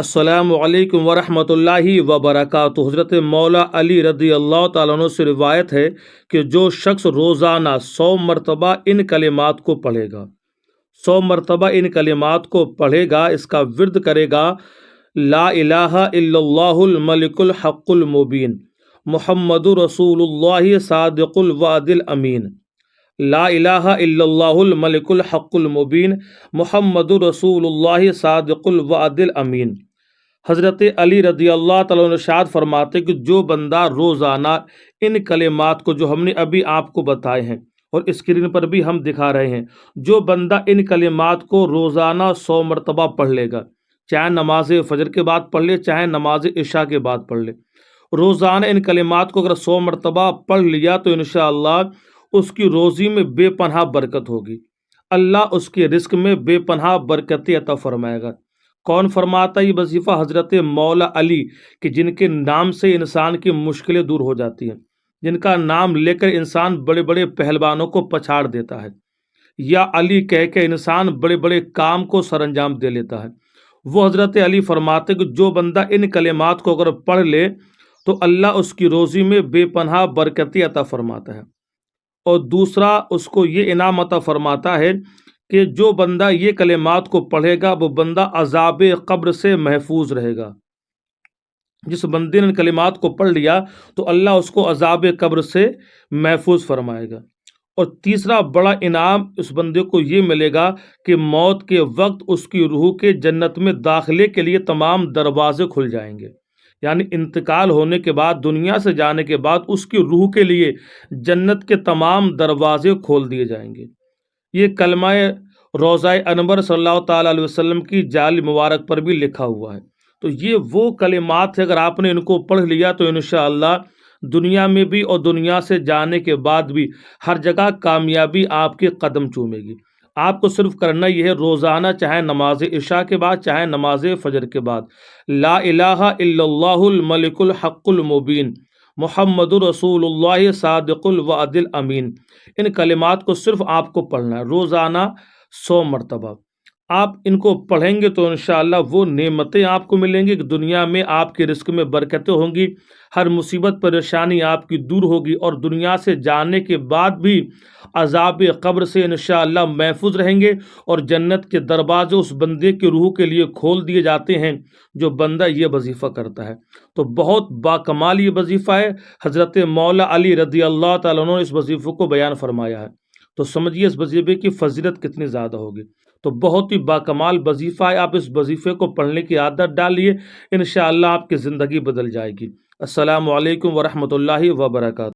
अस्सलामु अलैकुम वरहमतुल्लाहि वबरकातुहू। हज़रत मौला अली रज़ी अल्लाह ताला अन्हु से रिवायत है कि जो शख्स रोज़ाना 100 मरतबा इन कलिमात को पढ़ेगा, 100 मरतबा इन कलिमात को पढ़ेगा, इसका विर्द करेगा, ला इलाहा इल्लल्लाहुल मलिकुल हक़्क़ुल मुबीन मुहम्मदुर रसूलुल्लाह सादिकुल वादिल अमीन, ला इलाहा इल्लल्लाहुल मलिकुल हक़्क़ुल मुबीन मुहम्मदुर रसूलुल्लाह सादिकुल वादिल अमीन। हज़रत अली रज़ी अल्लाह तआला अन्हु इरशाद फरमाते कि जो बंदा रोज़ाना इन कलिमात को जो हमने अभी आपको बताए हैं और स्क्रीन पर भी हम दिखा रहे हैं, जो बंदा इन कलिमात को रोज़ाना 100 मरतबा पढ़ लेगा, चाहे नमाज फजर के बाद पढ़ ले, चाहे नमाज इशा के बाद पढ़ ले, रोज़ाना इन कलिमात को अगर 100 मरतबा पढ़ लिया तो इंशाअल्लाह उसकी रोज़ी में बेपनाह बरकत होगी। अल्लाह उसके रिस्क में बेपनाह बरकतें अता फरमाएगा। कौन फरमाता ये वजीफ़ा? हज़रत मौला अली, कि जिनके नाम से इंसान की मुश्किलें दूर हो जाती हैं, जिनका नाम लेकर इंसान बड़े बड़े पहलवानों को पछाड़ देता है, या अली कह के इंसान बड़े बड़े काम को सरंजाम दे लेता है। वो हज़रत अली फरमाते कि जो बंदा इन कलिमात को अगर पढ़ ले तो अल्लाह उसकी रोज़ी में बेपनाह बरकतें अता फरमाता है। और दूसरा उसको ये इनाम अता फरमाता है कि जो बंदा ये कलिमात को पढ़ेगा वो बंदा अज़ाब कब्र से महफूज रहेगा। जिस बंदे ने कलिमात को पढ़ लिया तो अल्लाह उसको अज़ाब कब्र से महफूज फरमाएगा। और तीसरा बड़ा इनाम उस बंदे को ये मिलेगा कि मौत के वक्त उसकी रूह के जन्नत में दाखिले के लिए तमाम दरवाजे खुल जाएंगे। यानी इंतकाल होने के बाद, दुनिया से जाने के बाद उसकी रूह के लिए जन्नत के तमाम दरवाजे खोल दिए जाएंगे। ये कलमा रोज़ा अनवर सल्लल्लाहु ताला अलैहि वसल्लम की जाली मुबारक पर भी लिखा हुआ है। तो ये वो कलिमात है, अगर आपने इनको पढ़ लिया तो इंशाअल्लाह दुनिया में भी और दुनिया से जाने के बाद भी हर जगह कामयाबी आपके कदम चूमेगी। आपको सिर्फ करना यह है, रोज़ाना चाहे नमाज इशा के बाद, चाहे नमाज फजर के बाद, ला इलाहा इल्लल्लाहुल मलिकुल हक़्क़ुल मुबीन मुहम्मदुर रसूलुल्लाह सादिकुल वादिल अमीन, इन कलिमात को सिर्फ आपको पढ़ना है रोज़ाना 100 मरतबा। आप इनको पढ़ेंगे तो इंशाअल्लाह वो नेमतें आपको मिलेंगी कि दुनिया में आपके रिस्क में बरकतें होंगी, हर मुसीबत परेशानी आपकी दूर होगी, और दुनिया से जाने के बाद भी अज़ाब कब्र से इंशाअल्लाह महफूज रहेंगे, और जन्नत के दरवाजे उस बंदे की रूह के लिए खोल दिए जाते हैं जो बंदा ये वजीफ़ा करता है। तो बहुत बाकमाल ये वजीफ़ा है। हज़रत मौला अली रज़ी अल्लाह ताला अन्हु ने इस वजीफ़े को बयान फरमाया है, तो समझिए इस वजीफ़े की फजीलत कितनी ज़्यादा होगी। तो बहुत ही बाकमाल वजीफ़ा है, आप इस वजीफ़े को पढ़ने की आदत डालिए, इंशाअल्लाह आपकी ज़िंदगी बदल जाएगी। अस्सलामु अलैकुम वरहमतुल्लाहि वबरकातुहू।